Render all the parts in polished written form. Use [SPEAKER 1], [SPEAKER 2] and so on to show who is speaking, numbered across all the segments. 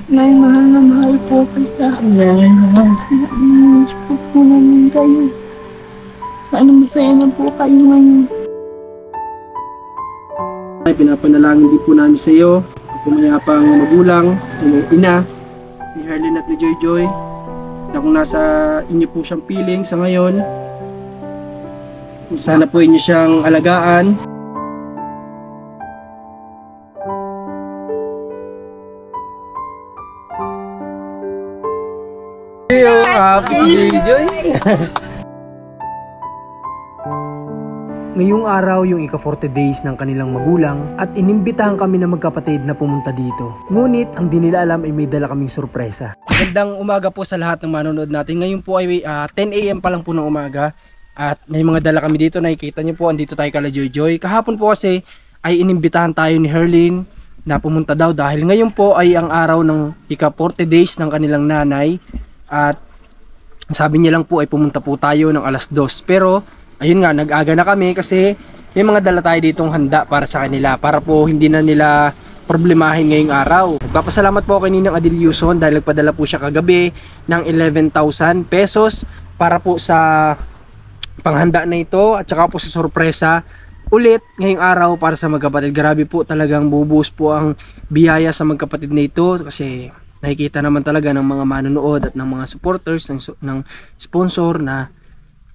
[SPEAKER 1] Nay, mahal na mahal po kita. Namiss po namin kayo. Sana masaya na po kayo ngayon.
[SPEAKER 2] Ay, pinapanalangin din po namin sa iyo, ang pumayapang magulang, yung ina, ni Herlin at ni Joy Joy, na kung nasa inyo po siyang piling sa ngayon, sana po inyo siyang alagaan. Happy si Joy Joy.
[SPEAKER 3] Ngayong araw yung ika-40 days ng kanilang magulang at inimbitahan kami na magkapatid na pumunta dito. Ngunit ang di nila alam ay may dala kaming sorpresa.
[SPEAKER 2] Magandang umaga po sa lahat ng manonood natin. Ngayon po ay 10 AM pa lang po ng umaga at may mga dala kami dito. Nakikita nyo po, andito tayo kala Joy Joy. Kahapon po kasi ay inimbitahan tayo ni Herlin na pumunta daw dahil ngayon po ay ang araw ng ika-40 days ng kanilang nanay at sabi niya lang po ay pumunta po tayo ng alas 2. Pero ayun nga, nag-aga na kami kasi may mga dala tayo ditong handa para sa kanila para po hindi na nila problemahin ngayong araw. Nagpapasalamat po kay Ninang Adilyuson dahil nagpadala po siya kagabi ng 11,000 pesos para po sa panghanda na ito at saka po sa sorpresa ulit ngayong araw para sa magkapatid. Grabe po, talagang bubuhos po ang biyaya sa magkapatid na ito kasi nakikita naman talaga ng mga manonood at ng mga supporters ng sponsor na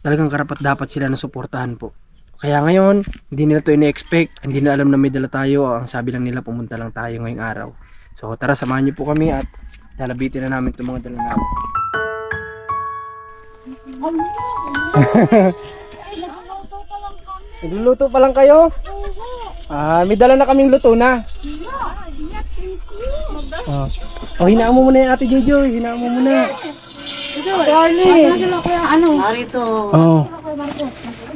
[SPEAKER 2] talagang karapat dapat sila na suportahan po. Kaya ngayon, hindi nila to ine-expect, hindi na alam na may dala tayo. Ang sabi lang nila, pumunta lang tayo ngayong araw. So tara, samahan niyo po kami at lalabitin na namin itong mga dala namin. Nagluluto pa lang kayo? May dala na kaming luto na. Hinaan mo muna yung Ate Jojo, hinaan mo muna.
[SPEAKER 1] Darling!
[SPEAKER 4] Narito.
[SPEAKER 2] Oh.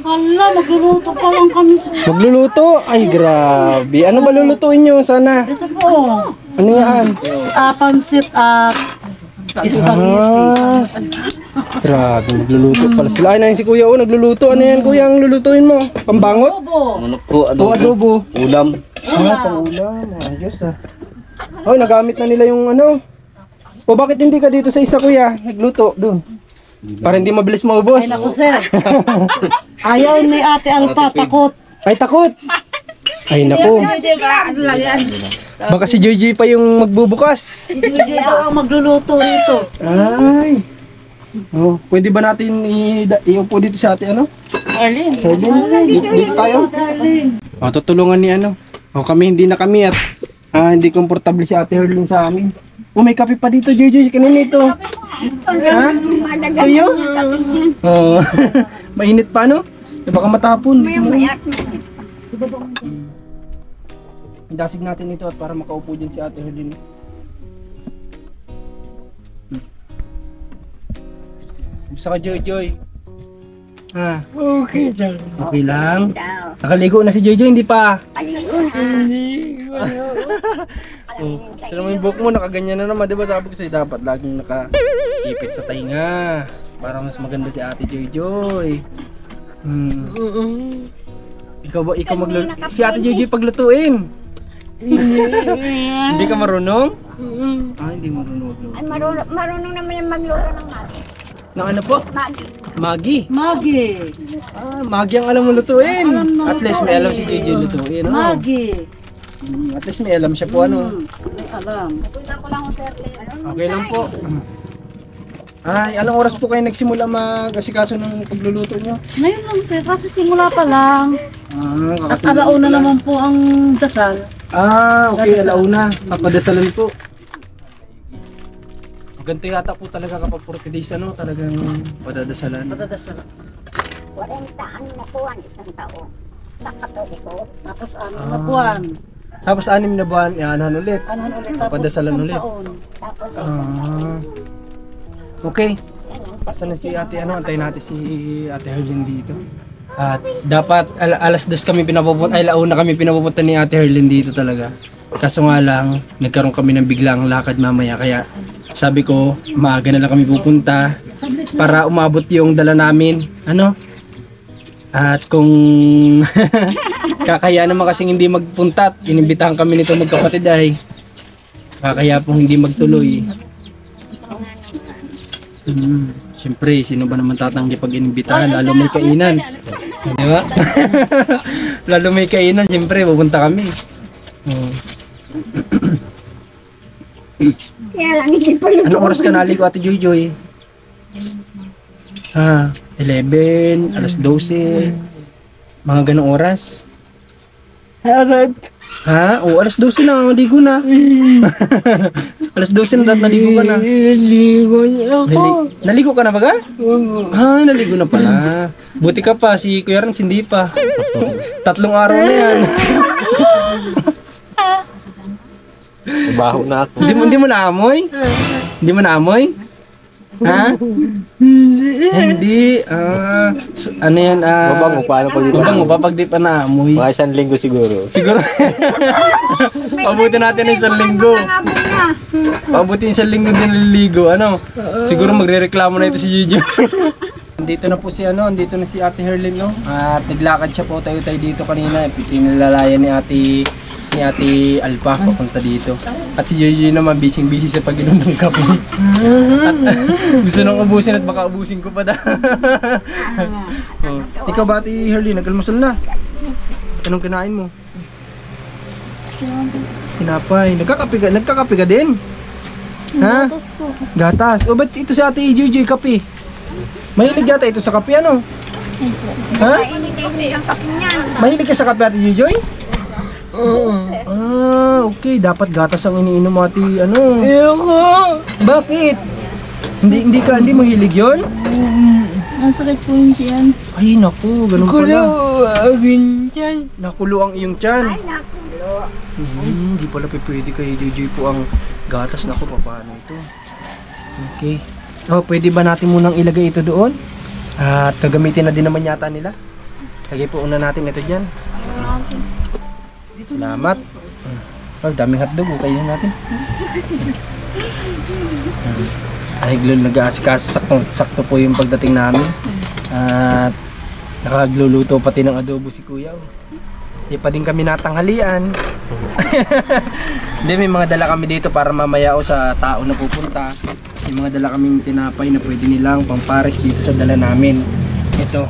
[SPEAKER 4] Hala, magluluto pa lang kami.
[SPEAKER 2] Magluluto? Ay, grabe. Ano ba lulutuin nyo sana?
[SPEAKER 4] Ito po.
[SPEAKER 2] Ano yan?
[SPEAKER 4] Pansit at spaghetti.
[SPEAKER 2] Grabe, magluluto pala sila. Ay, nahin si Kuya, nagluluto. Ano yan, Kuya, ang lulutuin mo? Pambangot?
[SPEAKER 4] Adobo.
[SPEAKER 2] O adobo? Ulam. Pang-ulam. Ayos Oh, nagamit na nila yung ano. O bakit hindi ka dito sa isa, Kuya? Nagluto doon. Para hindi mabilis maubos.
[SPEAKER 4] Ay, naku, sir. Ayaw ni Ate Alpa, takot.
[SPEAKER 2] Ay, takot. Ay, naku. Baka si Joy Joy pa yung magbubukas.
[SPEAKER 4] Si Juju daw ang magluluto rito.
[SPEAKER 2] Ay. Oh, pwede ba natin iupo dito sa ate ano?
[SPEAKER 1] Darling!
[SPEAKER 2] Dito tayo.
[SPEAKER 4] Darling.
[SPEAKER 2] Oh, tutulungan ni ano. Oh, kami hindi na kami at hindi komportable si Ate Herlin sa amin. Oh, may kape pa dito, Joy Joy. Kanina ito. Ha? Sa'yo? Oh, mainit pa, no? Baka matapon. Dasig natin ito at para makaupo din si Ate Herlin. Gusto ka, Joy Joy?
[SPEAKER 4] Okay lang.
[SPEAKER 2] Okay lang? Nakaligo na si Joy Joy, hindi pa? Oh, sila mo yung buhok mo, nakaganyan na naman, diba? Sabi ko sa'yo, dapat laging nakaipit sa tainga para mas maganda si Ate Joy Joy. Ikaw magluluto. Si Ate Joy Joy paglutuin. Hindi ka marunong? Hindi marunong magluto.
[SPEAKER 5] Ay, marunong naman yung magluto ng Maggi.
[SPEAKER 2] Ng ano po? Maggi.
[SPEAKER 4] Maggi.
[SPEAKER 2] Maggi ang alam mo lutuin.
[SPEAKER 4] Alam na
[SPEAKER 2] At least may alam si Joy Joy lutuin. Oh.
[SPEAKER 4] Maggi.
[SPEAKER 2] At least may alam siya po ano.
[SPEAKER 4] May alam.
[SPEAKER 2] Okay lang po. Ay, anong oras po kayo nagsimula mag-asikaso ng pagluluto nyo?
[SPEAKER 4] Ngayon lang, sir. Kasi simula pa lang. At
[SPEAKER 2] Kakasunod
[SPEAKER 4] alauna
[SPEAKER 2] lang.
[SPEAKER 4] naman po ang dasal.
[SPEAKER 2] Okay, alauna. Papadasalan po. Ganito yata po talaga kapag 40 days ano, talagang padadasalan.
[SPEAKER 4] Patadasal.
[SPEAKER 5] 40 ano na po ang isang taon. Sa Katoliko.
[SPEAKER 4] Tapos ano na buwan.
[SPEAKER 2] Tapos 6 na buwan, ano ulit.
[SPEAKER 4] Ano ulit. Tapos
[SPEAKER 2] Papadasalan
[SPEAKER 4] isang
[SPEAKER 2] ulit.
[SPEAKER 4] taon.
[SPEAKER 5] Tapos sa isang
[SPEAKER 2] Okay. Basta na si ate, antayin natin si Ate Herlin dito. At dapat alas 2 kami pinapupunta, ay launa kami pinapupunta ni Ate Herlin dito talaga. Kaso nga lang, nagkaroon kami ng biglang lakad mamaya. Kaya sabi ko, maaga na lang kami pupunta para umabot yung dala namin. Ano? At kung kakaya naman kasing hindi magpunta, inimbitahan kami nito magkapatid ay Kaya pong hindi magtuloy. Siyempre, sino ba naman tatanggi pag inimbitahan? Lalo may kainan. Di ba? Lalo may kainan, siyempre, pupunta kami.
[SPEAKER 5] Kaya lang hindi pa luto.
[SPEAKER 2] Anong oras ka naligo, Ate Joy Joy? 11, alas 12. Mga ganong oras. Ha? O, alas 12 na, maligo na. Alas 12 na, naligo ka na. Naligo ka na ba ka? Ay, naligo na pala. Buti ka pa, si Kuya Rans hindi pa. 3 araw na yan.
[SPEAKER 6] Baho na ako.
[SPEAKER 2] Hindi mo naamoy? Hindi mo naamoy? Ha? Hindi. Ano yan?
[SPEAKER 6] Mabango, paano pag di pa?
[SPEAKER 2] Mabango ba pag di pa naamoy?
[SPEAKER 6] Mga 1 linggo siguro.
[SPEAKER 2] Siguro. Pabuti natin ng 1 linggo. Pabuti 1 linggo din naliligo. Ano? Siguro magrereklamo na ito si Gigi. Andito na po si andito na si Ate Herlin, no? At naglakad siya po tayo dito kanina. Pinalalayan ni Ate Alpa papunta dito. At si Gigi naman busy sa pag-inom ng kape. At gusto nang ubusin at baka ubusin ko pa da. Ikaw ba, Ate Herlin, nag-almusal na? Anong kinain mo? Tinapay. Nagkakape ka din? Ha?
[SPEAKER 1] Gatas po.
[SPEAKER 2] Gatas. O ba't ito si Ate Gigi kape? Mahilig yata ito sa kape, ano? Ha? Mahilig ka sa kape, Ate Gigi? Okay. Dapat gatas ang iniinom mo, Ate, Bakit? Hindi mo hilig yun?
[SPEAKER 1] Nasakit po yung tiyan.
[SPEAKER 2] Ay, naku, ganun pala. Nakulo ang iyong tiyan. Hindi pala pwede kay Gigi po ang gatas. Naku, paano ito? Okay. Pwede ba natin munang ilagay ito doon? At gagamitin na din naman yata nila. Lagay po una natin ito dyan. Salamat. Daming hotdog. Kainin natin. Ay, nag-aasikaso. Sakto po yung pagdating namin. At nakagluluto pati ng adobo si Kuya. Hindi pa din kami natanghalian. Hindi, may mga dala kami dito para mamaya sa tao na pupunta. May mga dala kaming tinapay na pwede nilang pampares dito sa dala namin. Ito.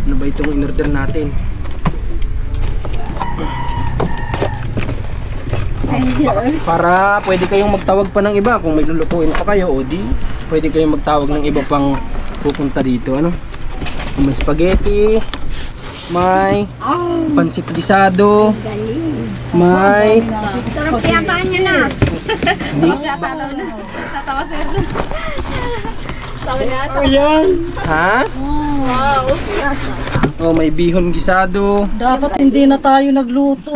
[SPEAKER 2] Ano ba itong in-order natin? Para pwede kayong magtawag pa ng iba kung may lulutuin pa kayo o di pwede kayong magtawag ng iba pang pupunta dito. May spaghetti, may pansit gisado, may
[SPEAKER 5] Sarap kaya pa niya na.
[SPEAKER 1] Tatawa sir. Sabi niya.
[SPEAKER 2] ha? Wow. May bihon gisado.
[SPEAKER 4] Dapat hindi na tayo nagluto.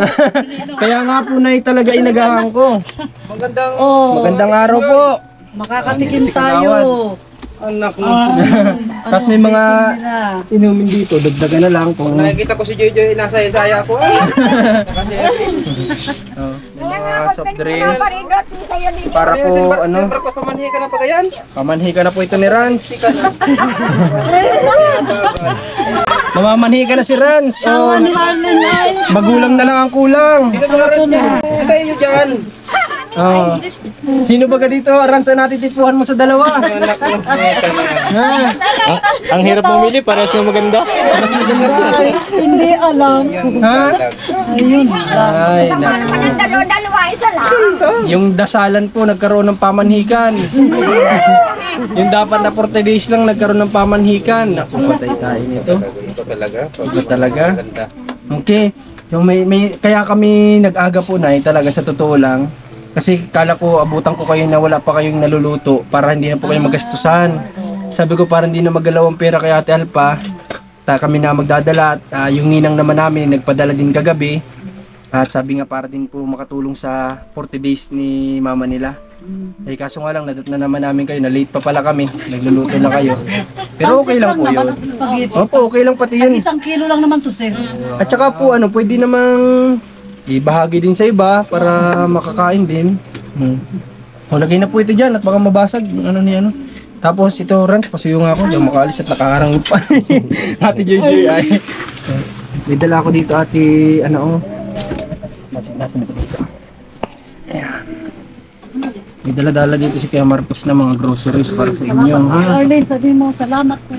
[SPEAKER 2] Kaya nga po na talaga inagahan ko. Magandang araw po.
[SPEAKER 4] Makakatikim
[SPEAKER 2] Si Kagawad.
[SPEAKER 4] tayo.
[SPEAKER 6] Anak mo.
[SPEAKER 2] Tapos may mga
[SPEAKER 4] nila?
[SPEAKER 2] inumin dito, dagdagan na lang kung
[SPEAKER 6] Nakikita ko si Jojo, inasaya-saya ko.
[SPEAKER 2] may mga soft drinks. Para po
[SPEAKER 6] Pamanhi ka na pa kayan?
[SPEAKER 2] pamanhi ka na po ito ni Rans. Mamamanhi ka na si Rans.
[SPEAKER 4] Ni Marlon ay.
[SPEAKER 2] Magulang na lang ang kulang.
[SPEAKER 6] Sa iyo dyan.
[SPEAKER 2] Sino ba ka dito? Rans, na natitipuhan mo sa dalawa.
[SPEAKER 6] Ang hirap mamili para sa maganda.
[SPEAKER 4] Hindi alam.
[SPEAKER 2] Ha?
[SPEAKER 4] Ayun.
[SPEAKER 2] Ay, naku.
[SPEAKER 5] Dalawa, isa lang.
[SPEAKER 2] Yung dasalan po nagkaroon ng pamanhikan. Yung dapat na 40 days lang nagkaroon ng pamanhikan. Naku, patay tayo nito.
[SPEAKER 6] Ito talaga.
[SPEAKER 2] Ito talaga. Okay. Yung kaya kami nag-aga po na talaga sa totoo lang. Kasi kala ko abutan ko kayo na wala pa kayong naluluto para hindi na po kayo magastusan. Sabi ko para hindi na magalaw ang pera kay Ate Alpa. Kami na magdadala at yung ninang naman namin nagpadala din kagabi. At sabi nga para din po makatulong sa 40 days ni mama nila. Eh kaso nga lang nadat na naman namin kayo na late pa pala kami. Nagluluto na kayo. Pero okay lang po yun. Opo, okay lang pati yun.
[SPEAKER 4] 1 kilo lang naman to, sir.
[SPEAKER 2] At saka po pwede namang ibahagi din sa iba para makakain din. O lagay na po ito dyan at baka mabasag yung ni Tapos ito Rans, pasuyo nga ako, diyan makaalis at nakaharang pa. Ate JJ ay. May dala ako dito ate, Masig natin ito dito. May dala-dala dito si Kuya Marcos na mga groceries para sa inyo, ha?
[SPEAKER 4] Arlene, sabihin mo, salamat po.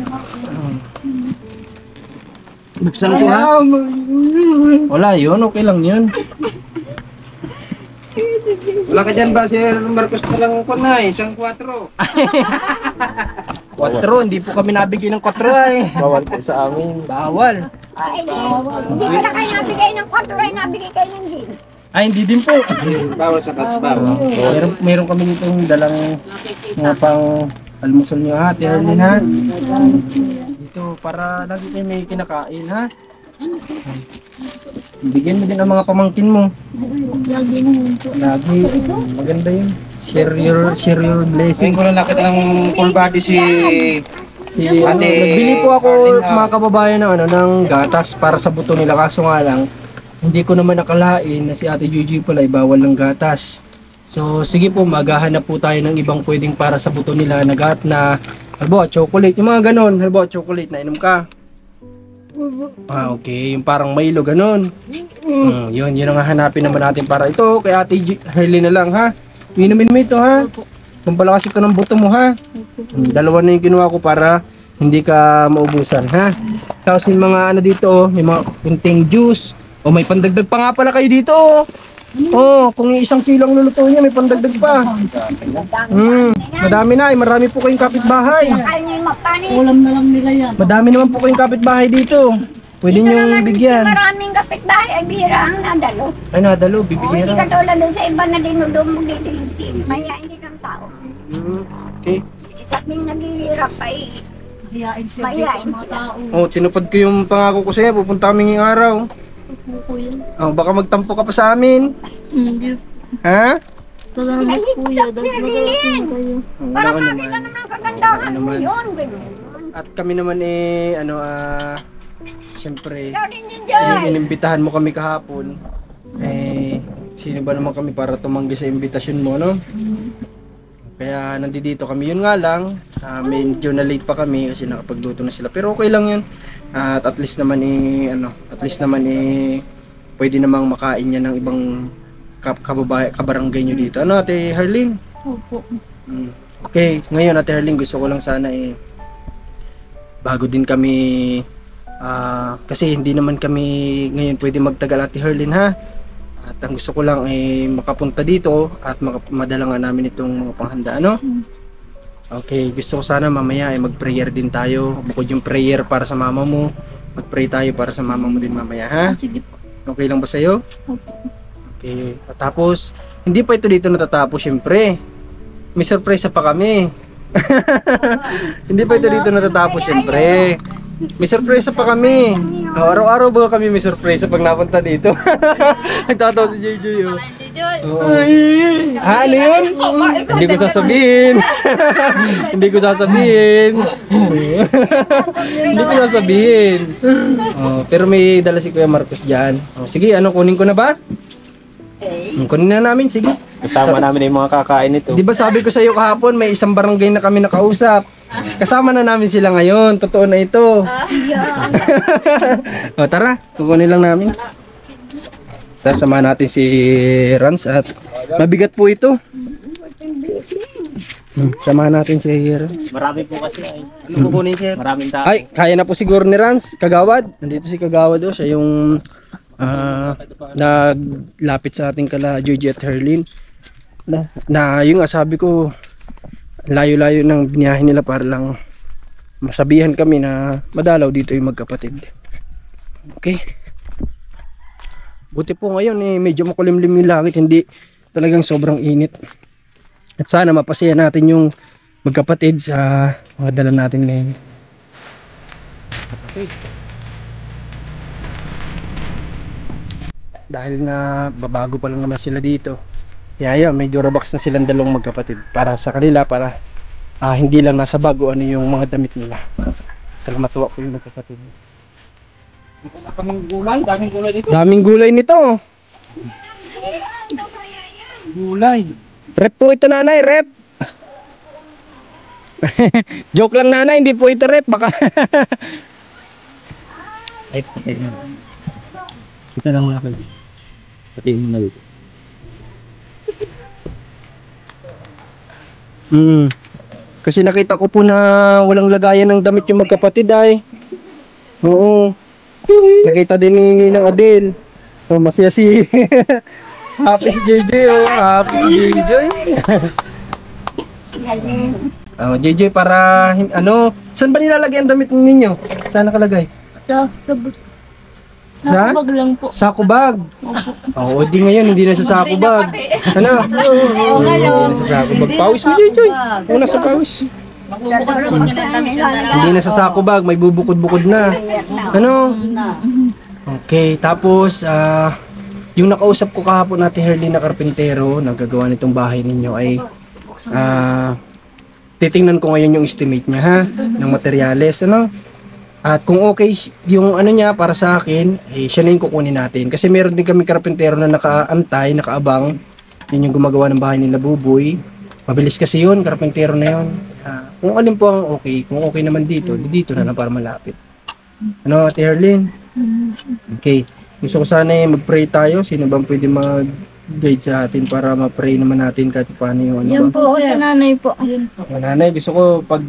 [SPEAKER 2] Buksan ko, ha? Wala yun, okay lang yun.
[SPEAKER 6] Wala ka dyan ba, Sir Marcos pa lang ko na, isang 4.
[SPEAKER 2] 4, hindi po kami nabigyan ng 4 eh.
[SPEAKER 6] Bawal po sa amin.
[SPEAKER 2] Bawal.
[SPEAKER 5] Ay, hindi ko na kayo nabigay ng 4 ay nabigay kayo ng din.
[SPEAKER 2] Ay, hindi din po.
[SPEAKER 6] Bawal sa kasbaw.
[SPEAKER 2] Meron kami dito dalang mga pang almusal nyo, ha? Ate Arlene, ha? Dito, para lagi kayo may kinakain, ha? Bigyan mo din ang mga pamangkin mo.
[SPEAKER 1] Lagi na yun po.
[SPEAKER 2] Lagi. Maganda yun. Share your blessing.
[SPEAKER 6] Ngayon ko lang nakita ng full body si
[SPEAKER 2] Nagbili po ako mga kababayan ng ng gatas para sa buto nila, kaso nga lang hindi ko naman nakalain na si Ate Gigi pala ay bawal ng gatas. So sige po, maghahanap po tayo ng ibang pwedeng para sa buto nila na halimbawa chocolate, yung mga ganon, halimbawa chocolate na inom ka. Okay, yung parang Milo ganon. Yun ang hahanapin naman natin para ito kay Ate Herly na lang, ha. Inumin mo ito, ha. Pampalakasin ko ng buto mo, ha. Dalawa na yung kinuha ko para hindi ka maubusan, ha. Tapos yung mga dito, may mga kunting juice. O may pandagdag pa nga pala kayo dito, kung yung 1 kilo ang luluto niya, may pandagdag pa. Madami na, marami po kayong kapitbahay.
[SPEAKER 5] Mahal niyo yung mapanis.
[SPEAKER 4] Ulam na lang nila yan.
[SPEAKER 2] Madami naman po kayong kapitbahay dito. Pwede niyong bigyan.
[SPEAKER 5] Maraming kapitbahay ay bihira ang nadalo.
[SPEAKER 2] Ay, nadalo,
[SPEAKER 5] O,
[SPEAKER 2] bibigyan
[SPEAKER 5] hindi
[SPEAKER 2] na.
[SPEAKER 5] katulad dun sa iba na dinudumog dito. Mahihain din ang tao.
[SPEAKER 2] Okay.
[SPEAKER 5] Sabi naghihirap ay
[SPEAKER 4] Hiyain sila
[SPEAKER 5] Mahiyain
[SPEAKER 4] dito mga
[SPEAKER 5] sila.
[SPEAKER 4] tao.
[SPEAKER 2] Tinupad ko yung pangako ko sa'yo. Pupunta kami ngayong araw.
[SPEAKER 1] Kuya.
[SPEAKER 2] Baka magtampo ka pa sa amin.
[SPEAKER 1] Hindi.
[SPEAKER 2] Ha?
[SPEAKER 1] Salamat kuya. Dahil magkakasin kayo.
[SPEAKER 5] para
[SPEAKER 2] Oo
[SPEAKER 5] makita
[SPEAKER 2] naman.
[SPEAKER 5] naman ang kagandahan mo
[SPEAKER 2] naman.
[SPEAKER 5] yun. Ganun.
[SPEAKER 2] At kami naman siyempre,
[SPEAKER 5] Ikaw din yun dyan.
[SPEAKER 2] inimbitahan mo kami kahapon. Sino ba naman kami para tumanggi sa imbitasyon mo, no? Kaya nandito kami. Yun nga lang, medyo na late pa kami kasi nakapagluto na sila. Pero okay lang yun. At least naman pwede namang makain niya ng ibang kabarangay nyo dito. Ano, Ate Herlene?
[SPEAKER 1] Opo.
[SPEAKER 2] Okay, ngayon Ate Herlene, gusto ko lang sana bago din kami kasi hindi naman kami ngayon pwede magtagal, Ate Herlene, ha? At ang gusto ko lang ay makapunta dito at madala nga namin itong mga panghanda, ano? Okay, gusto ko sana mamaya ay mag-prayer din tayo. Bukod yung prayer para sa mama mo, mag-pray tayo para sa mama mo din mamaya, ha?
[SPEAKER 1] Sige po.
[SPEAKER 2] Okay lang ba sa'yo?
[SPEAKER 1] Opo.
[SPEAKER 2] Okay, at tapos hindi pa ito dito natatapos, syempre. May surprise pa kami. Hindi pa ito dito natatapos, syempre. May surprise pa kami. Araw-araw ba kami may surprise pag napunta dito? Nagtatawa si JJ. Ano yun? Hindi ko sasabihin. Hindi ko sasabihin. Hindi ko sasabihin. Pero may dala si Kuya Marcos dyan. Sige, kunin ko na ba? Kunin na namin, sige.
[SPEAKER 6] Kasama namin yung mga kakain nito.
[SPEAKER 2] Di ba sabi ko sa iyo kahapon, may isang barangay na kami nakausap. Kasama na namin sila ngayon. Totoo na ito. Tara, kukunin lang namin. Tara, samahan natin si Rans at mabigat po ito. Samahan natin si Rans.
[SPEAKER 6] Marami po kasi ay. Ano kukunin, sir? Maraming tao.
[SPEAKER 2] Ay, kaya na po siguro ni Rans. Kagawad. Nandito si Kagawad. Siya yung naglapit sa ating kala Gigi at Herlene. Na yung sabi ko, layo-layo ng biniyahin nila para lang masabihan kami na madalaw dito yung magkapatid. Okay. Buti po ngayon medyo makulimlim yung langit, hindi talagang sobrang init. At sana mapasaya natin yung magkapatid sa mga dala natin ngayon. Okay. Dahil na babago pa lang naman sila dito. Kaya yun, medyo rabox na silang dalawang magkapatid. Para sa kanila, para hindi lang nasa bago ano yung mga damit nila. Salamat po yung magkapatid.
[SPEAKER 6] Kamang gulay, daming gulay dito.
[SPEAKER 2] Daming gulay nito.
[SPEAKER 6] Gulay.
[SPEAKER 2] Rep po ito, nanay, rep. Joke lang, nanay, hindi po ito rep. Baka
[SPEAKER 6] Ay, kita lang mga pati mo na dito.
[SPEAKER 2] Kasi nakita ko po na walang lagayan ng damit yung magkapatid ay. Oo. Nakita din ni Ninang Adel. So, masaya si Happy si JJ, oh. Happy si JJ. JJ, para saan ba nilalagay ang damit ninyo? Saan nakalagay?
[SPEAKER 1] Sa
[SPEAKER 2] Sa?
[SPEAKER 1] bag lang po.
[SPEAKER 2] Sako bag. Oo, di ngayon hindi na sa sako bag. Ano?
[SPEAKER 4] Oo, ngayon.
[SPEAKER 2] Hindi na sa sako bag. Pawis mo, JJ. Una sa pawis. Hindi na sa sako bag, may bubukod-bukod na. Ano? Okay, tapos yung nakausap ko kahapon natin Herlin na karpentero, nagagawa nitong bahay ninyo ay titingnan ko ngayon yung estimate niya ha, ng materyales, ano? At kung okay yung ano niya para sa akin, siya na yung kukunin natin. Kasi meron din kami karpentero na nakaantay, nakaabang. Yun yung gumagawa ng bahay nila Buboy. Mabilis kasi yun, karpentero na yun. Kung alin po ang okay, kung okay naman dito na lang para malapit. Ano, Ate Herlin? Okay. Gusto ko sana mag-pray tayo. Sino bang pwede mag-guide sa atin para ma-pray naman natin kahit paano yung ano
[SPEAKER 1] Yan
[SPEAKER 2] ba?
[SPEAKER 1] po, sa nanay po.
[SPEAKER 4] Ayun po.
[SPEAKER 2] Nanay, gusto ko pag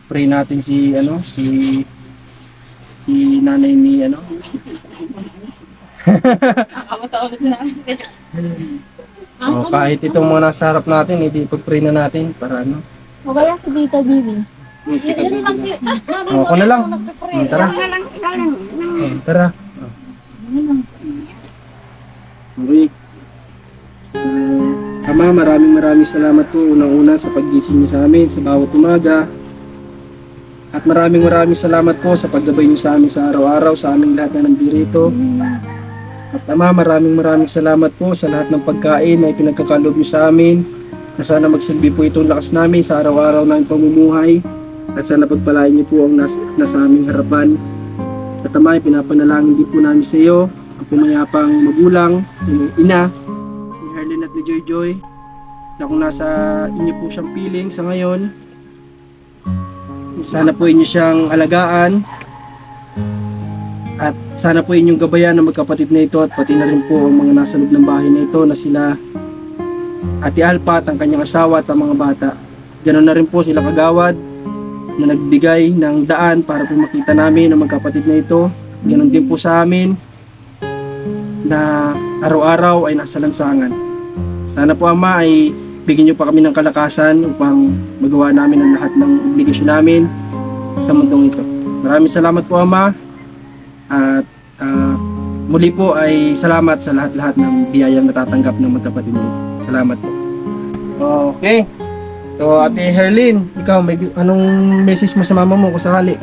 [SPEAKER 2] pray natin si nanay ni O kahit itong mga nasa harap natin, hindi pag-pray na natin para ano.
[SPEAKER 1] O kaya si Tita Bibi.
[SPEAKER 4] Yan lang si...
[SPEAKER 2] Ako na lang. Tara. Tara. Okay. Ama, maraming salamat po unang-una sa paggising niyo sa amin sa bawat umaga. At maraming salamat po sa paggabay niyo sa amin sa araw-araw, sa aming lahat na nandito. At Ama, maraming salamat po sa lahat ng pagkain na ipinagkakalob niyo sa amin. Na sana magsilbi po itong lakas namin sa araw-araw ng pamumuhay. At sana pagpalain niyo po ang nasa aming harapan. At Ama, pinapanalangin din po namin sa iyo ang pumayapang magulang, yung ina, ni Herlin at ni Joy Joy, na kung nasa inyo po siyang piling sa ngayon, sana po inyo siyang alagaan at sana po inyong gabayan ng magkapatid na ito at pati na rin po ang mga nasa loob ng bahay na ito na sila Ate Alpa at ang kanyang asawa at ang mga bata. Ganon na rin po sila kagawad na nagbigay ng daan para po makita namin ang magkapatid na ito. Ganon din po sa amin na araw-araw ay nasa lansangan. Sana po Ama ay bigyan niyo pa kami ng kalakasan upang magawa namin ang lahat ng obligasyon namin sa mundong ito. Maraming salamat po Ama at muli po ay salamat sa lahat-lahat ng biyayang natatanggap ng magkapatid mo. Salamat po. Okay. So Ate Herlin, ikaw may anong message mo sa mama mo kung sakali?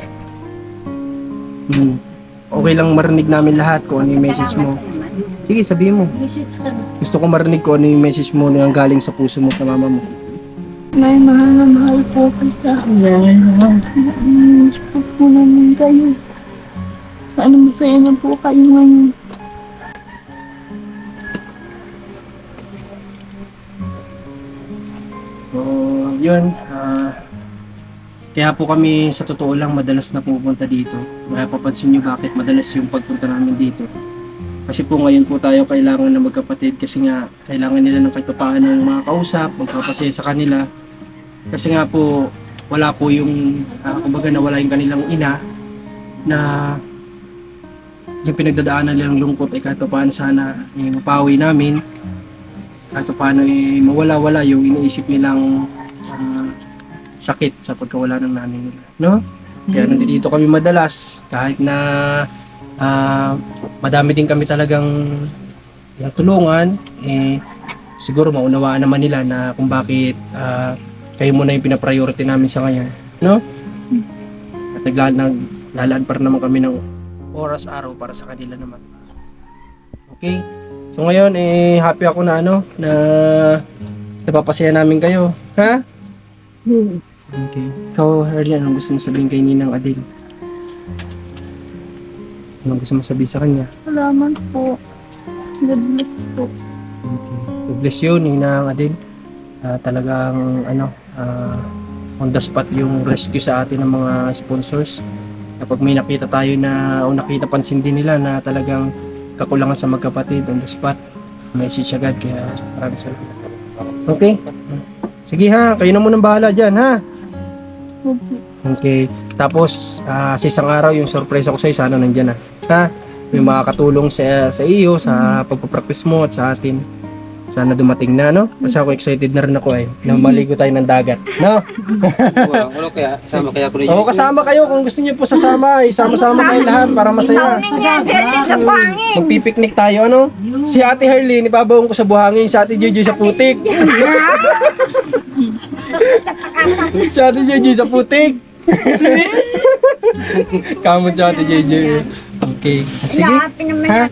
[SPEAKER 2] Okay lang marinig namin lahat kung ano yung message mo. Sige, sabihin mo. Gusto ko marinig ko ano yung message mo na galing sa puso mo sa mama mo.
[SPEAKER 1] May mahal na mahal po kita. Miss po namin kayo. Sana masaya na po kayo ngayon.
[SPEAKER 2] So, yun. Kaya po kami sa totoo lang madalas na pupunta dito. Mapapansin nyo bakit madalas yung pagpunta namin dito. Kasi po ngayon po tayo kailangan na magkapatid kasi nga kailangan nila ng kahit paano ng mga kausap, magpapasaya sa kanila. Kasi nga po wala po yung kumbaga nawala yung kanilang ina na yung pinagdadaanan nilang lungkot ay kahit paano sana mapawi namin. Kahit paano mawala-wala yung iniisip nilang sakit sa pagkawala ng nanay nila, no? Kaya nandito kami madalas kahit na madami din kami talagang tulungan, siguro maunawaan naman nila na kung bakit kayo muna yung pinapriority namin sa ngayon, no? At naglalaan pa rin naman kami ng oras araw para sa kanila naman. Okay? So ngayon happy ako na na napapasaya namin kayo, ha? Okay. Ikaw, Herlin, anong gusto mo sabihin kay Ninang Adel? Anong gusto mo sabihin sa kanya?
[SPEAKER 1] Salamat po. God bless po.
[SPEAKER 2] Okay. God bless you, Ninang Adel. Talagang on the spot yung rescue sa atin ng mga sponsors. Kapag may nakita tayo na o nakita pansin din nila na talagang kakulangan sa magkapatid, on the spot message agad, kaya maraming salamat. Okay? Sige ha, kayo na munang bahala dyan ha. Okay. Tapos, sa isang araw, yung surprise ako sa'yo, sana nandyan na. Ha? May makakatulong sa iyo, sa pagpapractice mo at sa atin. Sana dumating na, no? Kasi ako excited na rin ako na maligo tayo ng dagat. No?
[SPEAKER 6] Wala kaya, sama kaya ko rin.
[SPEAKER 2] Oo, kasama kayo. Kung gusto niyo po sasama, sama-sama kayo lahat para masaya. Magpipiknik tayo, ano? Si Ate Herlyn, ibabaon ko sa buhangin. Si Ate Jojo sa putik. Si Ate Jojo sa putik. Kamot sa Ate Jojo. Okay. Sige. Ha?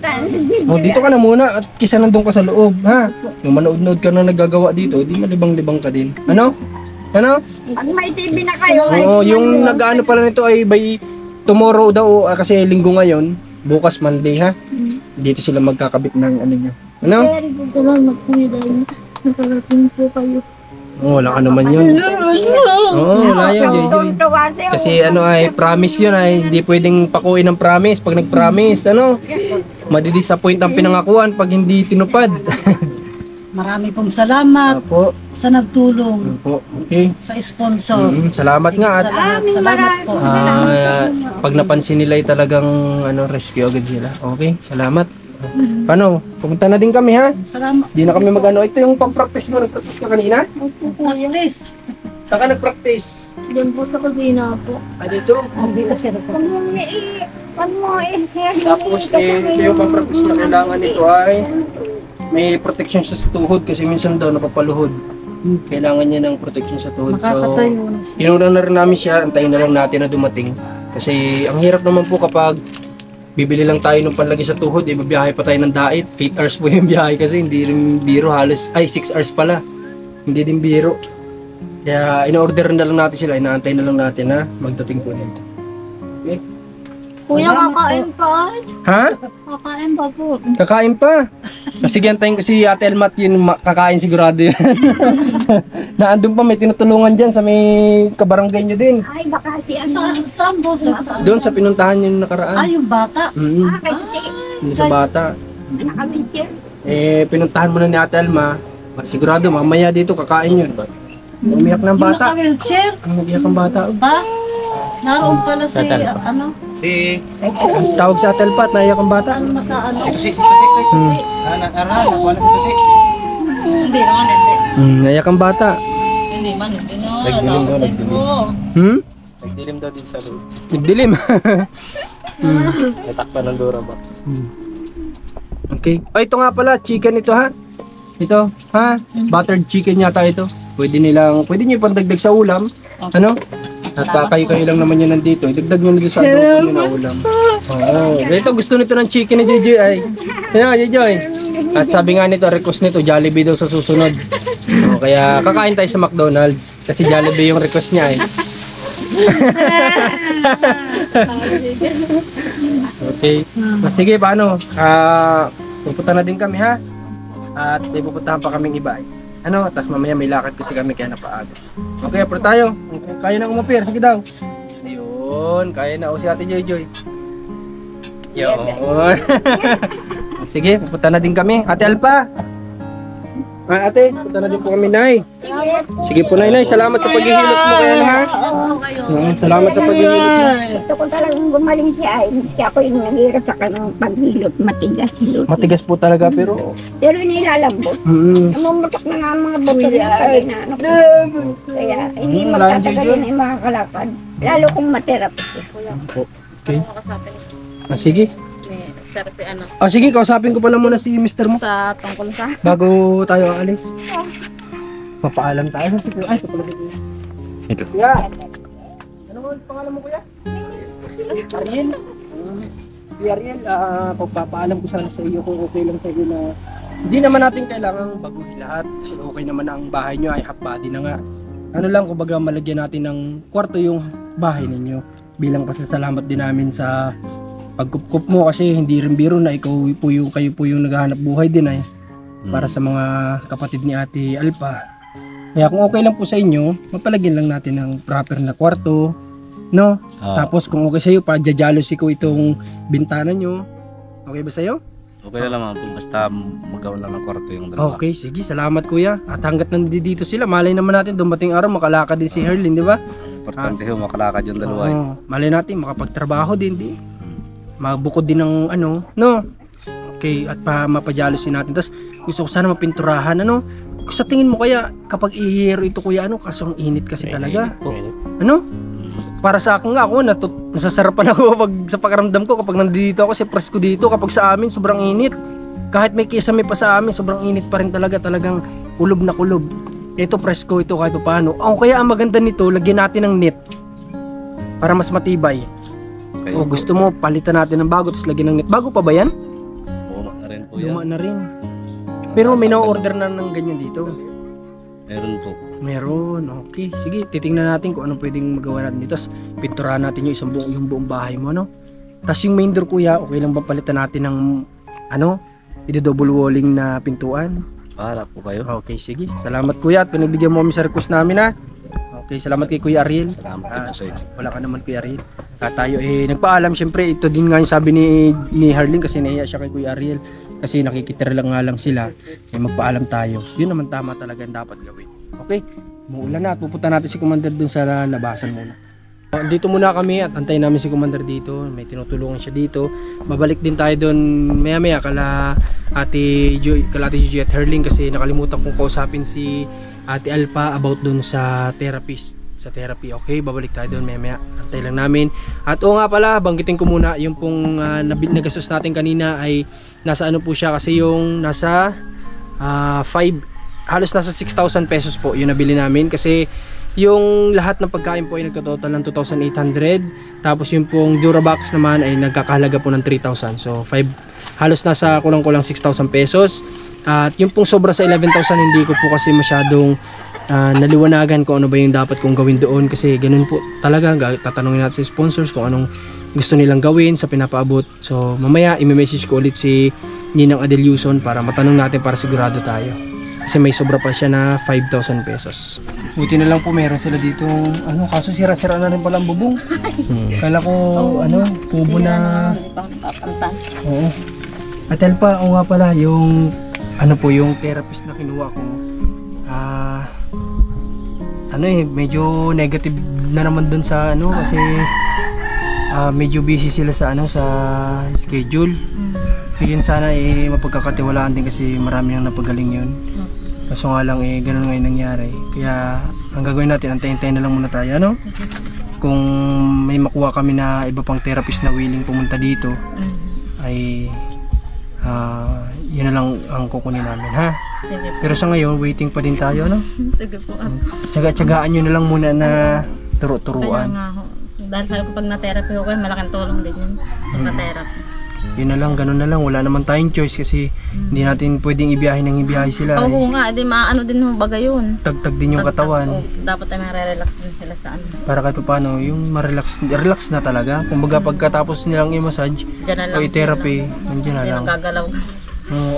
[SPEAKER 2] O, dito ka na muna at kisa nandun ka sa loob, ha? Yung manood-nood ka na nagagawa dito, di malibang-libang ka din. Ano? Ano?
[SPEAKER 5] Pag may TV na kayo,
[SPEAKER 2] Oo, yung nag-ano pala nito ay by tomorrow daw, kasi linggo ngayon, bukas Monday, ha? Dito sila magkakabit ng ano nyo. Ano?
[SPEAKER 1] Very good. Salamat po dahil nakarating po kayo.
[SPEAKER 2] Oo, wala ka naman yun. Oo, wala yun, JJ. Kasi ano ay, promise yun ay, hindi pwedeng pakuin ng promise. Pag nag-promise, ano, madidisappoint ang pinangakuan pag hindi tinupad.
[SPEAKER 4] Marami pong salamat
[SPEAKER 2] Opo,
[SPEAKER 4] sa nagtulong
[SPEAKER 2] opo, okay.
[SPEAKER 4] sa sponsor.
[SPEAKER 2] Salamat nga at
[SPEAKER 4] Sa lahat, salamat po.
[SPEAKER 2] pag napansin nila ay talagang ano, rescue agad sila. Okay, salamat. Paano? Pumunta na din kami ha.
[SPEAKER 4] Salamat.
[SPEAKER 2] Di na kami mag-ano. Ito yung pang-practice mo. Nag-practice ka kanina?
[SPEAKER 1] Opo, kuya.
[SPEAKER 4] Please.
[SPEAKER 2] Saan ka nag-practice?
[SPEAKER 1] Diyan po sa kusina po.
[SPEAKER 2] Dito.
[SPEAKER 4] Hindi ko siya
[SPEAKER 5] Huwag mo i-share.
[SPEAKER 2] Tapos ito yung pang-practice na kailangan nito ay may protection siya sa tuhod kasi minsan daw napapaluhod. Kailangan niya ng protection sa tuhod. So,
[SPEAKER 4] makakatayo na siya.
[SPEAKER 2] tinurang na rin namin siya. Antayin na lang natin na dumating. Kasi ang hirap naman po kapag bibili lang tayo ng panlagay sa tuhod, bibiyahe pa tayo ng dait. 8 hours po yung biyahe kasi hindi rin biro, halos, 6 hours pala. Hindi din biro. Kaya in-order na lang natin sila, inaantay na lang natin na magdating po nito. Okay?
[SPEAKER 1] Kuya, kakain pa.
[SPEAKER 2] Ha?
[SPEAKER 1] Kakain pa po.
[SPEAKER 2] Kakain pa. Sige, antayin ko si Ate Elmat, yun kakain sigurado yun. Naandun pa, may tinutulungan dyan sa may kabarangay nyo din.
[SPEAKER 5] Ay, baka si ano.
[SPEAKER 4] Saan po? Saan?
[SPEAKER 2] Doon sa pinuntahan nyo nakaraan.
[SPEAKER 4] Yung bata.
[SPEAKER 5] Kasi
[SPEAKER 2] Doon sa bata.
[SPEAKER 5] naka-wheelchair.
[SPEAKER 2] Pinuntahan mo na ni Ate Alma. Sigurado, mamaya dito kakain yun. Umiyak ng
[SPEAKER 4] Yung
[SPEAKER 2] bata.
[SPEAKER 4] naka-wheelchair.
[SPEAKER 2] Umiyak ang bata.
[SPEAKER 4] Ba? Naroon pala si, ano?
[SPEAKER 2] Mas tawag sa Ate Alpa at naiyak ang bata.
[SPEAKER 4] Ano masa ano?
[SPEAKER 6] Nakuha na si
[SPEAKER 1] Hindi naman, hindi.
[SPEAKER 2] Naiyak ang bata.
[SPEAKER 1] Hindi man, hindi na.
[SPEAKER 6] Nagdilim daw, nagdilim. Nagdilim daw din sa loob.
[SPEAKER 2] Nagdilim.
[SPEAKER 6] Natakpan ng Dora box.
[SPEAKER 2] Okay. Oh, ito nga pala, chicken ito ha. Ito, ha? Buttered chicken yata ito. Pwede niyo pandagdag sa ulam. Ano? At kayo lang naman yan nandito. Idagdag nyo na doon sa adobo nyo na ulam. Oo. Ito, gusto nito ng chicken ni Jojoy ay. Ano, Jojoy? At sabi nga nito, request nito, Jollibee daw sa susunod. Kaya kakain tayo sa McDonald's. Kasi Jollibee yung request niya eh. Okay. Sige, paano? Pupunta na din kami ha. At may pupuntahan pa kaming iba eh. Ano, tapos mamaya may lakad kasi kami kaya napaaga. Okay, pero tayo. Kaya na umapir, sige daw. Ayun, kaya na si Ate Joy. Yun. Sige, pupunta na din kami. Ate Alpa. Ate, pupunta na din po kami, Nay. Sige po, Nay. Salamat sa paghihilot mo kaya na ha. Salamat sa paghihilot mo.
[SPEAKER 5] Gusto ko talagang gumaling siya. Kasi ako yung naghirap sa kanang paghilot. Matigas hilot.
[SPEAKER 2] Matigas po talaga pero
[SPEAKER 5] Pero nilalambot. Namumutok na nga ang mga buto niya. Kaya hindi magtatagal yun ay makakalakad. Lalo kung materapis siya.
[SPEAKER 2] Okay. Sige.
[SPEAKER 1] Ano,
[SPEAKER 2] Sige, kausapin ko pala muna si Mr. mo
[SPEAKER 1] sa tungkol sa...
[SPEAKER 2] bago tayo aalis. Papaalam tayo. Ay, ito pala dito.
[SPEAKER 6] Ito.
[SPEAKER 2] Kuya. Ano mo pangalan mo, kuya? Ariel. Si Ariel, pagpapaalam ko sana sa iyo kung okay lang sa iyo na hindi naman natin kailangang baguhin lahat kasi okay naman na ang bahay nyo ay half body na nga. Ano lang, kumbaga malagyan natin ng kwarto yung bahay ninyo bilang pasasalamat din namin sa pagkup mo kasi hindi rin biro na kayo po yung naghahanap buhay din ay para sa mga kapatid ni Ate Alpa. Kaya kung okay lang po sa inyo, mapalagyan lang natin ng proper na kwarto, no? Tapos kung okay sa iyo, pa-jealousy ko itong bintana nyo. Okay ba sa iyo?
[SPEAKER 7] Okay na naman po, basta magawa lang ng kwarto yung dalawa.
[SPEAKER 2] Okay, sige. Salamat kuya. At hanggat nandito sila, malay naman natin dumating araw makalakad din si Herlin, di ba?
[SPEAKER 7] Importante ho, makalakad yung dalawa.
[SPEAKER 2] Malay natin makapagtrabaho din, di? Magbukod din ng ano, no? Okay, at mapajalosin natin. Tapos gusto ko sana mapinturahan, ano? Sa tingin mo kaya kapag i-hero ito kuya, ano? Kaso ang init kasi talaga. Ano? Para sa akin nga ako, nasasarapan ako kapag sa pakiramdam ko kapag nandito ako, kasi presko dito. Kapag sa amin, sobrang init. Kahit may kisame pa sa amin, sobrang init pa rin talaga. Talagang kulob na kulob. Ito presko ito kahit paano. Kaya ang maganda nito, lagyan natin ng net para mas matibay. O gusto mo, palitan natin ng bago, tapos lagyan ng net. Bago pa ba yan?
[SPEAKER 7] Luma na rin po yan.
[SPEAKER 2] Luma na rin. Pero may na-order na ng ganyan dito.
[SPEAKER 7] Meron po.
[SPEAKER 2] Meron, okay. Sige, titingnan natin kung anong pwedeng magawa natin dito. Tapos pinturahan natin yung buong bahay mo, no? Tapos yung main door kuya, okay lang ba palitan natin ng ano? I-double walling na pintuan?
[SPEAKER 7] Bahala po kayo.
[SPEAKER 2] Okay, sige. Salamat kuya at pinagbigyan mo kami sa request namin, ha? Okay, salamat kay Kuya Ariel.
[SPEAKER 7] Salamat po sa inyo.
[SPEAKER 2] Wala ka naman Kuya Ariel. Tayo nagpaalam, syempre ito din nga yung sabi ni Herlin kasi nahiya siya kay Kuya Ariel. Kasi nakikitira lang nga lang sila. Magpaalam tayo. Yun naman tama talaga ang dapat gawin. Okay, muulan na at pupunta natin si Commander dun sa labasan muna. Dito muna kami at antayin namin si Commander dito. May tinutulungan siya dito. Babalik din tayo dun maya maya kala Ate Joy at Herlin kasi nakalimutan kong kausapin si Ate Alpa about dun sa therapist. Sa therapy, okay? Babalik tayo doon maya. Antay lang namin. At nga pala, banggitin ko muna yung pong nagastos natin kanina ay nasa ano po siya kasi yung nasa halos nasa 6,000 pesos po yung nabili namin kasi yung lahat ng pagkain po ay nagtototal ng 2,800 tapos yung pong Durabox naman ay nagkakahalaga po ng 3,000 so halos nasa kulang-kulang 6,000 pesos at yung pong sobra sa 11,000 hindi ko po kasi masyadong naliwanagan kung ano ba yung dapat kong gawin doon kasi ganun po talaga tatanungin natin sa sponsors kung anong gusto nilang gawin sa pinapaabot so mamaya i-message ko ulit si Ninang Adel Yuson para matanong natin para sigurado tayo kasi may sobra pa siya na 5,000 pesos. Buti na lang po meron sila dito ano kaso sira-sira na rin pala ang bubong. Kala ko kubo na oo. At pa nga pala yung ano po yung therapist na kinuha ko medyo negative na naman dun sa ano kasi medyo busy sila sa ano sa schedule. Yun sana mapagkakatiwalaan din kasi marami nang napagaling yun. Kaso nga lang ganun nga yung nangyari. Kaya ang gagawin natin, antayin-tayin na lang muna tayo, ano? Kung may makuha kami na iba pang therapist na willing pumunta dito, ay yun na lang ang kukunin namin, ha?
[SPEAKER 8] Sige po.
[SPEAKER 2] Pero sa ngayon, waiting pa din tayo, no?
[SPEAKER 8] Sige po.
[SPEAKER 2] Tsaga-tsagaan nyo na lang muna na
[SPEAKER 8] Kaya
[SPEAKER 2] turo-turuan.
[SPEAKER 8] nga ho. Dahil sa pag na-therapy ko kayo, malaking tulong din yun. Pag na-therapy.
[SPEAKER 2] Yun na lang, ganun na lang. Wala naman tayong choice kasi hindi natin pwedeng ibiyahe ng ibiyahe sila.
[SPEAKER 8] Oo nga, di maano din ho baga yun.
[SPEAKER 2] Tagtag din yung katawan.
[SPEAKER 8] Dapat ay may-relax din sila sa ano.
[SPEAKER 2] Para kahit paano, yung relax na talaga. Kumbaga pagkatapos nilang i-massage
[SPEAKER 8] Diyan na lang
[SPEAKER 2] o i-therapy, nandiyan na
[SPEAKER 8] Hindi
[SPEAKER 2] lang.
[SPEAKER 8] nagagalaw.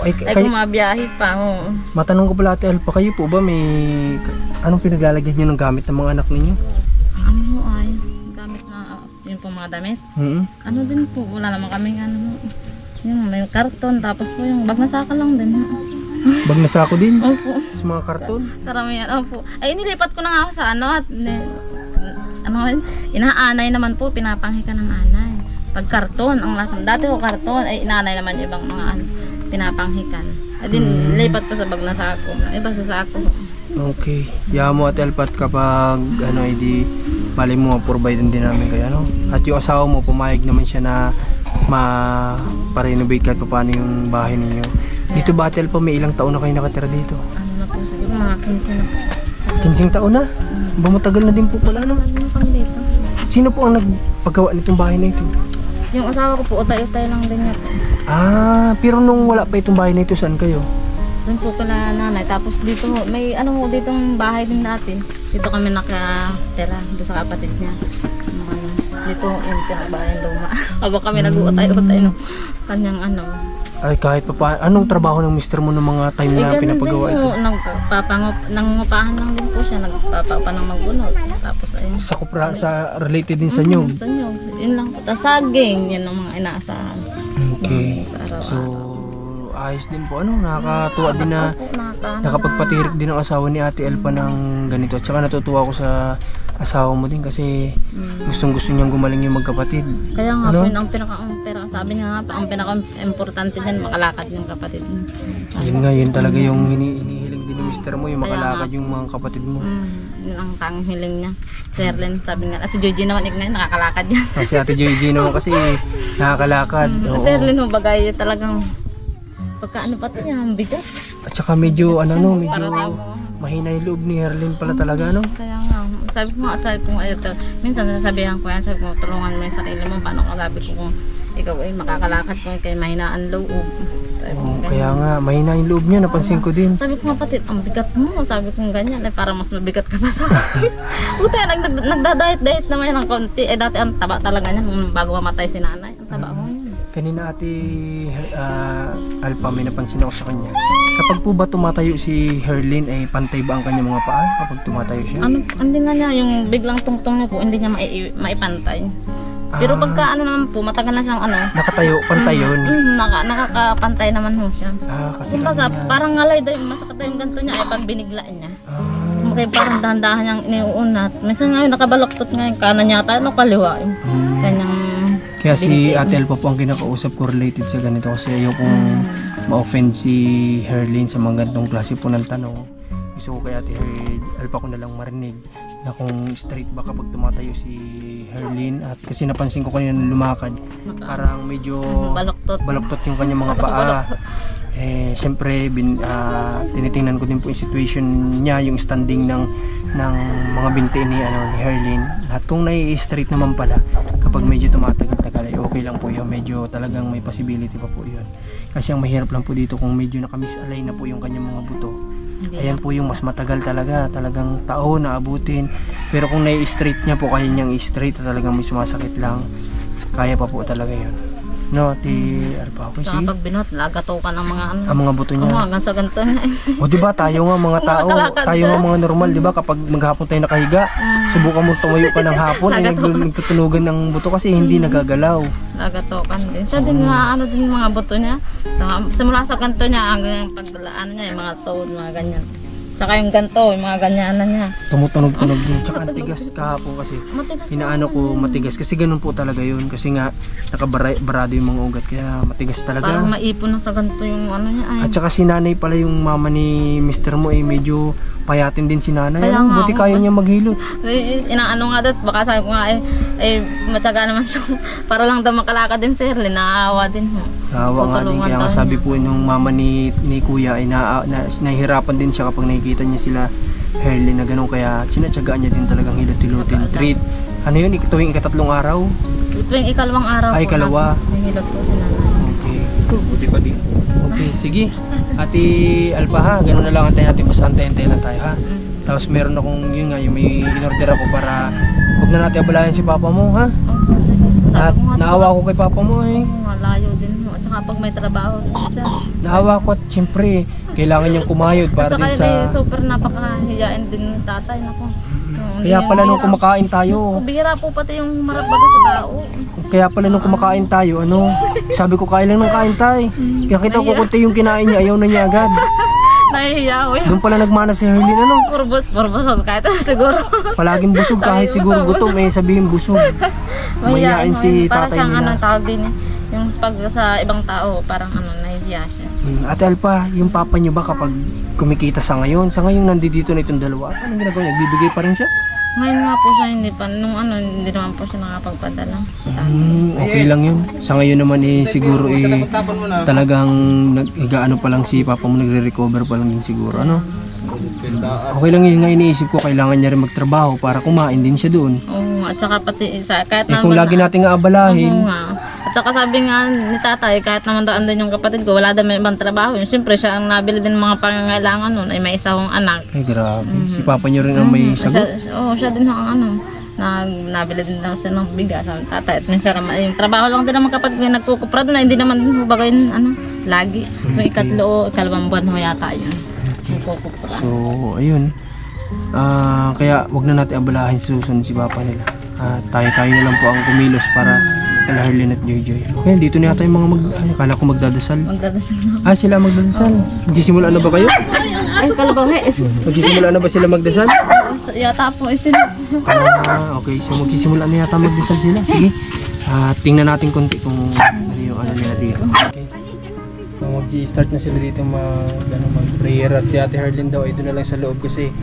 [SPEAKER 2] Ay
[SPEAKER 8] Kung mabiyahe pa, oo.
[SPEAKER 2] matanong ko pala Ate Alpa, kayo po ba may anong pinaglalagyan nyo ng gamit ng mga anak ninyo?
[SPEAKER 8] Ano ho ay, gamit na yun po mga damit. Ano din po, wala naman kaming ano. Yung may karton, tapos po yung bag na saka lang din.
[SPEAKER 2] Bag na sako din?
[SPEAKER 8] Opo.
[SPEAKER 2] Sa mga karton?
[SPEAKER 8] Karamihan, opo. Ay, nilipat ko na nga ako sa ano at inaanay naman po, pinapanghikan ng anay. Pag karton, ang dati ko karton, ay inaanay naman yung ibang mga ano, pinapanghikan. Ay din, lipat ko sa bag na sako. Iba sa sako.
[SPEAKER 2] Okay. Yaman mo Ate Alpa kapag ano, edi bali mo ma-provide din namin kayo, ano? At yung asawa mo, pumayag naman siya na pa-renovate kahit paano yung bahay ninyo. Dito ba Ate Alpa, may ilang taon na kayo nakatira dito?
[SPEAKER 8] Ano na po, siguro mga 15 na po.
[SPEAKER 2] 15 taon na? Ba matagal na din po pala, no?
[SPEAKER 8] Ano pang dito?
[SPEAKER 2] Sino po ang nagpagawa nitong bahay na ito?
[SPEAKER 8] Yung asawa ko po, utay-utay lang din niya po.
[SPEAKER 2] Pero nung wala pa itong bahay na ito, saan kayo?
[SPEAKER 8] Doon po kala nanay. Tapos dito, may ano ho, ditong bahay din natin. Dito kami nakatira, doon sa kapatid niya. Dito yung pinagbahay luma. Habang kami nag-uutay-utay no, kanyang ano.
[SPEAKER 2] Ay kahit pa anong trabaho ng mister mo ng mga time na pinapagawa ito?
[SPEAKER 8] Nangungupahan lang din po siya, nagpapapa ng magbunot. Tapos ayun.
[SPEAKER 2] Sa related din sa nyog?
[SPEAKER 8] Sa nyog, yun lang po. Tapos saging, yun ang mga inaasahan.
[SPEAKER 2] Okay. So ayos din po. Ano, nakakatuwa din na nakapagpatirik din ang asawa ni Ate Elpa ng ganito. At saka natutuwa ako sa asawa mo din kasi gustong gusto niyang gumaling yung magkapatid.
[SPEAKER 8] Kaya nga
[SPEAKER 2] Ano?
[SPEAKER 8] po, ang sabi niya nga, ang pinaka-importante dyan, makalakad yung kapatid mo.
[SPEAKER 2] Yun nga, yun talaga yung hinihiling din ni Mr. mo, yung makalakad yung mga kapatid mo.
[SPEAKER 8] Yun ang tanging hiling niya. Si Erlen, sabi nga, si Joji naman, ngayon nakakalakad yan.
[SPEAKER 2] Kasi Ate Joy naman kasi nakakalakad. Oo.
[SPEAKER 8] Si Erlen, bagay talagang pagkaano pati niya, ang bigat.
[SPEAKER 2] At saka medyo, ano no, medyo
[SPEAKER 8] Para tao.
[SPEAKER 2] mahina yung loob ni Herlin pala talaga, no?
[SPEAKER 8] Kaya nga, sabi ko minsan nasasabihan ko yan, sabi ko, tulungan mo yung sarili mo, paano ko sabi ko kung ikaw ay makakalakad kung ikay mahinaan loob. Sabi ko,
[SPEAKER 2] Oo, kaya nga, mahina yung loob niya, napansin ko din.
[SPEAKER 8] sabi ko nga pati, ang bigat mo, sabi ko ganyan, ay parang mas mabigat ka pa sa akin. Buti, nagda-diet naman yan ng konti, dati ang taba talaga niya, bago mamatay si nanay, ang taba mo yan.
[SPEAKER 2] Kanina Ate Alpa, may napansin ako sa kanya. Kapag po ba tumatayo si Herlin, ay pantay ba ang kanyang mga paa kapag tumatayo siya?
[SPEAKER 8] Hindi nga niya, yung biglang tungtong niya po, hindi niya maipantay. Pero pagka ano naman po, matagal na siyang
[SPEAKER 2] Nakatayo, pantay yun?
[SPEAKER 8] Nakakapantay naman ho siya.
[SPEAKER 2] Kasi
[SPEAKER 8] Kumbaga,
[SPEAKER 2] kanina,
[SPEAKER 8] parang ngalay daw, masakit daw yung ganito niya, ay pag binigla niya. Kumbaga, parang dahan-dahan niyang iniuunat. Minsan nga, nakabaloktot nga yung kanan niya tayo, kaliwa. Kanyang
[SPEAKER 2] kaya si
[SPEAKER 8] binitin.
[SPEAKER 2] Ate Alpa po ang kinakausap ko related sa ganito kasi ayaw kong ma-offend si Herlin sa mga ganitong klase po ng tanong. Gusto ko kay Ate Alpa ko na lang marinig na kung straight ba kapag tumatayo si Herlin, at kasi napansin ko kanina na lumakad parang medyo baloktot yung kanyang mga paa. Siyempre tinitingnan ko din po yung situation niya, yung standing ng mga binti ni Herlin, at kung nai-straight naman pala kapag medyo tumatagal-tagal ay okay lang po yun, medyo talagang may possibility pa po yun. Kasi ang mahirap lang po dito kung medyo nakamisalay na po yung kanyang mga buto, ayan po yung mas matagal talagang taon na abutin. Pero kung nai-straight niya po, kaya niyang i-straight, talagang may sumasakit lang, kaya pa po talaga yun, no? Alpa, okay, sige.
[SPEAKER 8] Kapag binot, lagatukan ang mga
[SPEAKER 2] Ang mga buto niya.
[SPEAKER 8] hanggang sa ganito niya.
[SPEAKER 2] O diba tayo nga mga tao,
[SPEAKER 8] Nakakalakad
[SPEAKER 2] tayo
[SPEAKER 8] siya.
[SPEAKER 2] nga mga normal, diba kapag maghapon tayo nakahiga, subukan mo tumayo ka ng hapon, ay nagtutunugan ng buto kasi hindi nagagalaw.
[SPEAKER 8] Lagatukan din. Siya din nga, din mga buto niya. Simula sa ganito niya, hanggang pag niya, yung mga tuhod, mga ganyan. Tsaka yung ganito, yung mga ganyanan niya.
[SPEAKER 2] Tumutunog-tunog din. Tsaka ang tigas kahapon kasi.
[SPEAKER 8] Matigas
[SPEAKER 2] Inaano ko matigas kasi ganun po talaga yun. Kasi nga nakabarado yung mga ugat kaya matigas talaga.
[SPEAKER 8] Parang maipon na sa ganito yung niya. Ay.
[SPEAKER 2] At saka si nanay pala, yung mama ni Mr. mo, medyo payatin din si nanay.
[SPEAKER 8] Kaya nga,
[SPEAKER 2] Buti kaya niya maghilot.
[SPEAKER 8] Inaano nga doon, baka sabi ko nga matyaga naman siya. Para lang daw makalakad din si Herlin, naaawa din ho.
[SPEAKER 2] Naawa nga din, kaya nga sabi po nung mama ni kuya ay nahihirapan din siya kapag nakikita niya sila Herlin na ganun, kaya sinatsagaan niya din talagang hilot-hilutin. Treat. Ano yun, tuwing ikatlong araw?
[SPEAKER 8] Tuwing ikalawang araw
[SPEAKER 2] Ay, ikalawa.
[SPEAKER 8] Nahilot po si nanay.
[SPEAKER 2] Okay. Buti pa din. Okay, sige. Ate Alpa ha, ganun na lang, antayin natin, basta antayin lang tayo ha. Tapos meron akong, yun nga, yung may in-order ako para huwag na natin abalayan si papa mo ha. At naawa ko kay papa mo eh.
[SPEAKER 8] Layo din mo. At saka pag may trabaho din siya.
[SPEAKER 2] Naawa ko, at siyempre kailangan niyang kumayod para din sa...
[SPEAKER 8] super napakahiyain din ng tatay. Naku.
[SPEAKER 2] Kaya pala nung kumakain tayo,
[SPEAKER 8] Bihira po pati yung marabaga sa tao.
[SPEAKER 2] kaya pala nung kumakain tayo, sabi ko kain lang ng kain tay. Nakita ko kunti yung kinain niya, ayaw na niya agad.
[SPEAKER 8] Nahihiya ko yun.
[SPEAKER 2] Doon pala nagmana si Herlin,
[SPEAKER 8] Purbos kahit siguro.
[SPEAKER 2] palaging busog kahit siguro gutom, sabihin busog. Mahihain si
[SPEAKER 8] Para
[SPEAKER 2] tatay
[SPEAKER 8] siyang
[SPEAKER 2] nila.
[SPEAKER 8] tawag din yung pag sa ibang tao, parang nahihiya siya.
[SPEAKER 2] Ate Alpa, yung papa niyo ba kapag kumikita sa ngayon nandito na itong dalawa, anong ginagawa niya? Bibigay pa rin siya?
[SPEAKER 8] Ngayon nga po siya, hindi pa, hindi naman po siya nakapagpadala sa tatay.
[SPEAKER 2] Okay lang yun. Sa ngayon naman siguro talagang nag-ano pa lang si papa mo, nagre-recover pa lang din siguro, Okay lang yun, nga iniisip ko kailangan niya rin magtrabaho para kumain din siya doon.
[SPEAKER 8] Oo, at saka pati kahit
[SPEAKER 2] Kung lagi nating aabalahin.
[SPEAKER 8] Oo nga. At saka sabi nga ni tatay, kahit naman daw andun yung kapatid ko, wala daw may ibang trabaho. Siyempre siya ang nabili din mga pangangailangan nun, ay may isa kong anak.
[SPEAKER 2] Ay grabe, si papa niyo rin ang may sagot.
[SPEAKER 8] Siya din ang nabili din daw siya ng bigas ang tatay. At minsan yung trabaho lang din naman kapatid ko, nagkukupra doon, hindi naman din bagay lagi. Yung ikalawang buwan ho yata yun. Nagkukupra.
[SPEAKER 2] So, ayun. Kaya wag na natin abalahin sa susunod si papa nila. Tayo na lang po ang kumilos para Kala Harleen at Joy. Okay, dito na yata yung mga kala ko magdadasal.
[SPEAKER 8] Magdadasal na.
[SPEAKER 2] Ah, sila magdadasal. Magsisimula na ba kayo?
[SPEAKER 8] Ay, kalabaw nga.
[SPEAKER 2] Magsisimula na ba sila magdasal?
[SPEAKER 8] Yata po, isin.
[SPEAKER 2] Ah, okay. So magsisimula na yata magdasal sila. Sige. Tingnan natin konti kung ano yung ano nila dito. Okay. So, mag-i-start na sila dito mag-prayer at si Ate Harleen daw ay doon na lang sa loob kasi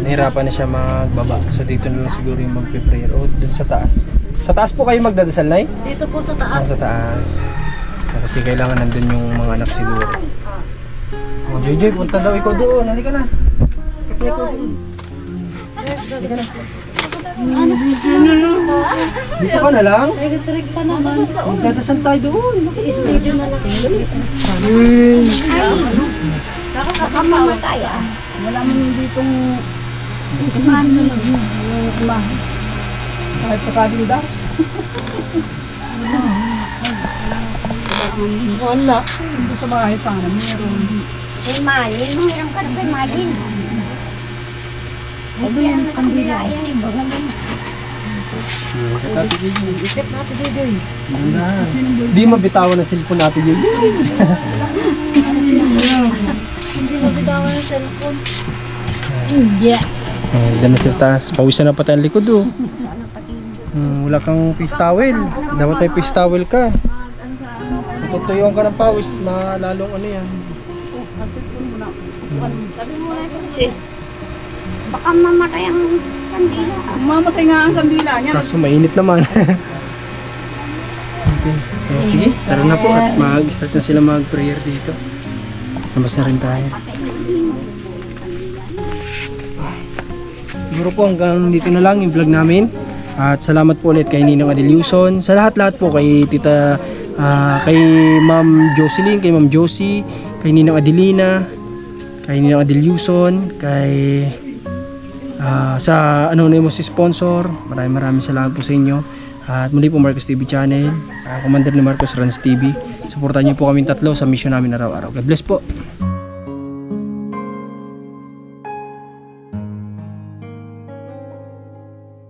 [SPEAKER 2] nahirapan na siya magbaba. So dito na lang siguro yung mag-prayer o doon sa taas. Sa taas po kayo magdadasal, Nay?
[SPEAKER 4] Dito po sa taas.
[SPEAKER 2] Sa taas. Kasi kailangan nandun yung mga anak siguro. Oh, Joy, punta daw ikaw doon. Halika na. Halika ikaw doon. Halika na. Dito ka na lang?
[SPEAKER 4] Electric pa naman.
[SPEAKER 2] Magdadasal tayo doon.
[SPEAKER 4] I-steady na lang.
[SPEAKER 5] Baka mamatay ah.
[SPEAKER 1] Wala mo ditong isman na lang. Kahit sa kabila.
[SPEAKER 4] Wala.
[SPEAKER 1] Dito sa bahay sana meron.
[SPEAKER 5] Kay Malin, mahiram ka na kay Malin. Ano yung kandila? Yan yung baga mo.
[SPEAKER 4] Ikit natin dito.
[SPEAKER 2] Di mabitawan ang cellphone natin yun.
[SPEAKER 4] Hindi mabitawan ng cellphone.
[SPEAKER 1] Yeah.
[SPEAKER 2] Diyan na sa taas. Pawisan na pati ang likod oh. Wala kang face towel. Dapat may face towel ka. Tutuyuan ka ng pawis. Lalong ano yan.
[SPEAKER 5] Baka mamatay ang kandila.
[SPEAKER 1] Mamatay nga ang kandila niya.
[SPEAKER 2] Kaso mainit naman. Okay. So sige, tara na po at mag-start na sila mag-prayer dito. Labas na rin tayo. Siguro po hanggang dito na lang yung vlog namin. At salamat po ulit kay Ninong Adeliuson. Sa lahat-lahat po kay Tita, kay Ma'am Jocelyn, kay Ma'am Josie, kay Ninong Adelina, kay Ninong Adeliuson, kay sa anonymous sponsor. Maraming salamat po sa inyo. At muli po Marcos TV channel, Commander ni Marcos Runs TV. Suportahan niyo po kaming tatlo sa mission namin araw-araw. God bless po.